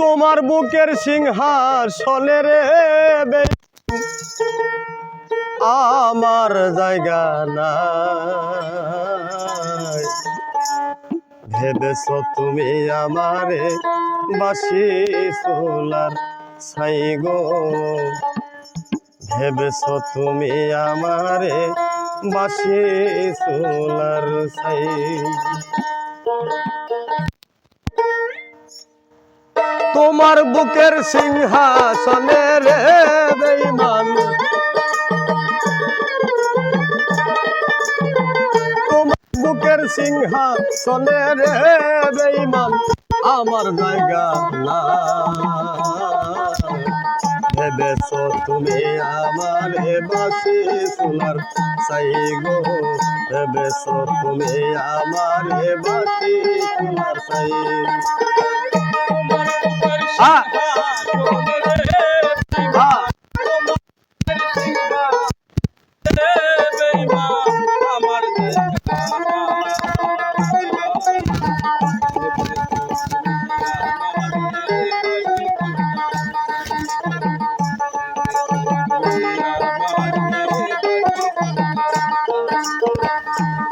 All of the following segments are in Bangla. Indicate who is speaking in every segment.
Speaker 1: তোমার বুকের সিংহাসনে রে আমার জায়গা নাই। ভেবেছ তুমি আমারে বাসি সোলার ছাই গো, ভেবেছ তুমি আমারে বাসি সোলার ছাই। তোমার বুকের সিংহাসনে রে বেঈমান, তোমার বুকের সিংহাসনে রে বেঈমান আমার জায়গা না। ভেবেছ তুমি আমারে বাসি সোলার ছাই গো, ভেবেছ তুমি আমারে বাসি সোলার ছাই।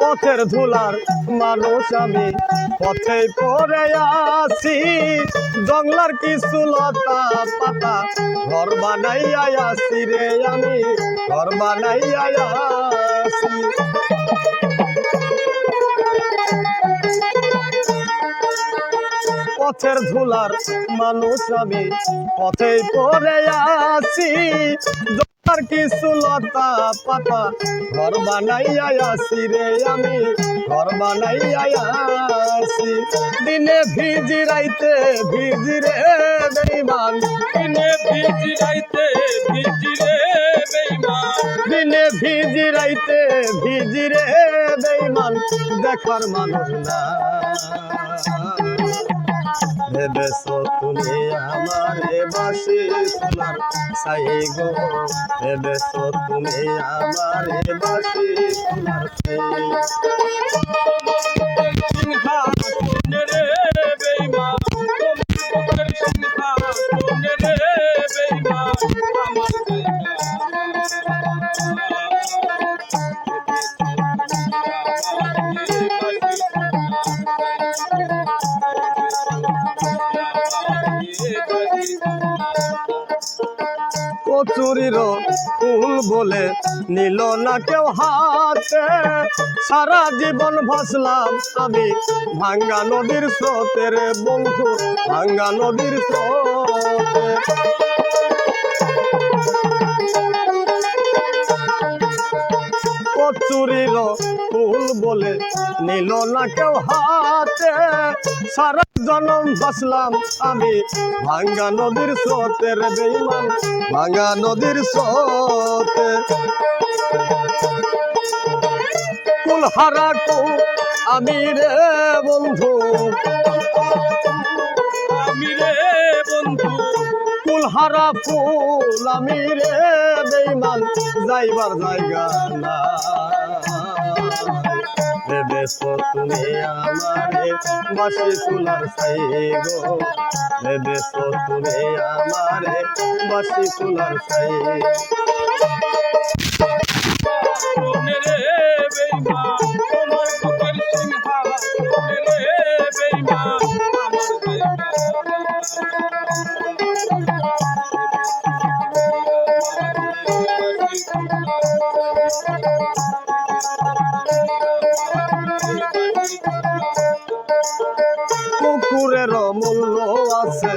Speaker 1: পথের ধুলার মানুষ আমি, পথে পড়ে আসি, জংলার কিছু লতা পাতা ঘর বানাইয়া আসি রে আমি, ঘর বানাইয়া আসি। পথের ধুলার মানুষ আমি, পথে পড়ে আসি, জংলার কিছু লতা পাতা ঘর বানাইয়া আসি রে আমি, ঘর বানাইয়া আসি। দিনে ভিজি রাইতে ভিজি রে বেঈমান,
Speaker 2: দিনে ভিজি রাইতে ভিজি রে বেঈমান,
Speaker 1: দিনে ভিজি রাইতে ভিজি রে বেঈমান দেখার মানুষ না। ভেবেছ তুমি আমারে বাসি সোলার ছাই গো, ভেবেছ তুমি আমারে বাসি সোলার ছাই।
Speaker 2: সিংহাসনে রে বেঈমান, তোমার সিংহাসনে রে বেঈমান আমার
Speaker 1: কচুরির ফুল বলে নিল না কেউ হাতে, সারা জীবন ভাসলাম আমি ভাঙ্গা নদীর স্রোতে রে বন্ধু, ভাঙ্গা নদীর স্রোতে। কচুরির ফুল বলে নিল না কেউ হাতে, সারা জনম ভাসলাম আমি ভাঙ্গা নদীর স্রোতে রে বেঈমান, ভাঙ্গা নদীর স্রোতে। কুলহারা কু আমি রে বন্ধু,
Speaker 2: আমি রে বন্ধু,
Speaker 1: কুলহারা ফুল আমি রে বেঈমান যাইবার জায়গা না। ভেবেছ তুমি আমারে বাসি সোলার ছাই গো, ভেবেছ তুমি আমারে বাসি সোলার ছাই।
Speaker 2: সিংহাসনে রে বেঈমান, তোমার বুকের সিংহাসনে রে বেঈমান আমার জায়গা।
Speaker 1: কুকুরের মূল্য আছে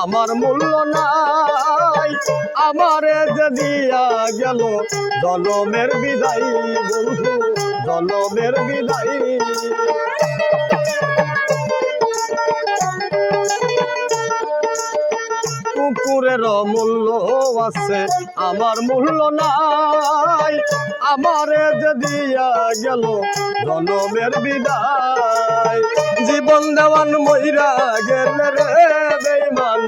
Speaker 1: আমার মূল্য নাই, আমারে যে দিয়া গেল জনমের বিদায় বন্ধু, জনমের বিদায়। কুকুরের মূল্য আছে আমার মূল্য নাই, আমারে যে দিয়া গেল জনমের বিদায়। জীবন দেওয়ান মইরা গেলে রে বেঈমান,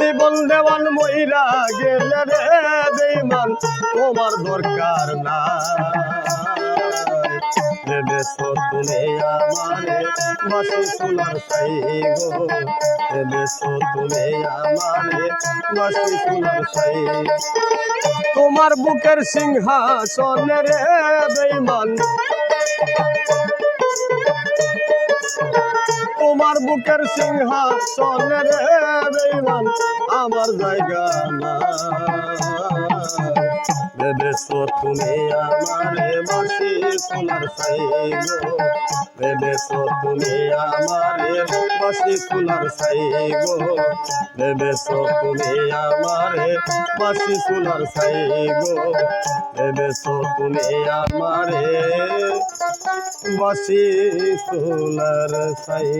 Speaker 1: জীবন দেওয়ান মইরা গেলে রে বেঈমান তোমার দরকার নাই। ভেবেছ তুমি আমারে বাসি সোনার সাই গো ভেবেছো তুমি আমারে বাসি সোনার সাই তোমার বুকের সিংহাসনে রে বেঈমান তোমার বুকের সিংহাসনে রে বেঈমান আমার জায়গা না ভেবেছো তুমি আমারে বাসি সোনার সাই গো ভেবেছো তুমি আমারে বাসি সোনার সাই গো ভেবেছো তুমি আমারে বাসি সোনার সাই গো ভেবেছো তুমি আমারে বাসি সোনার সাই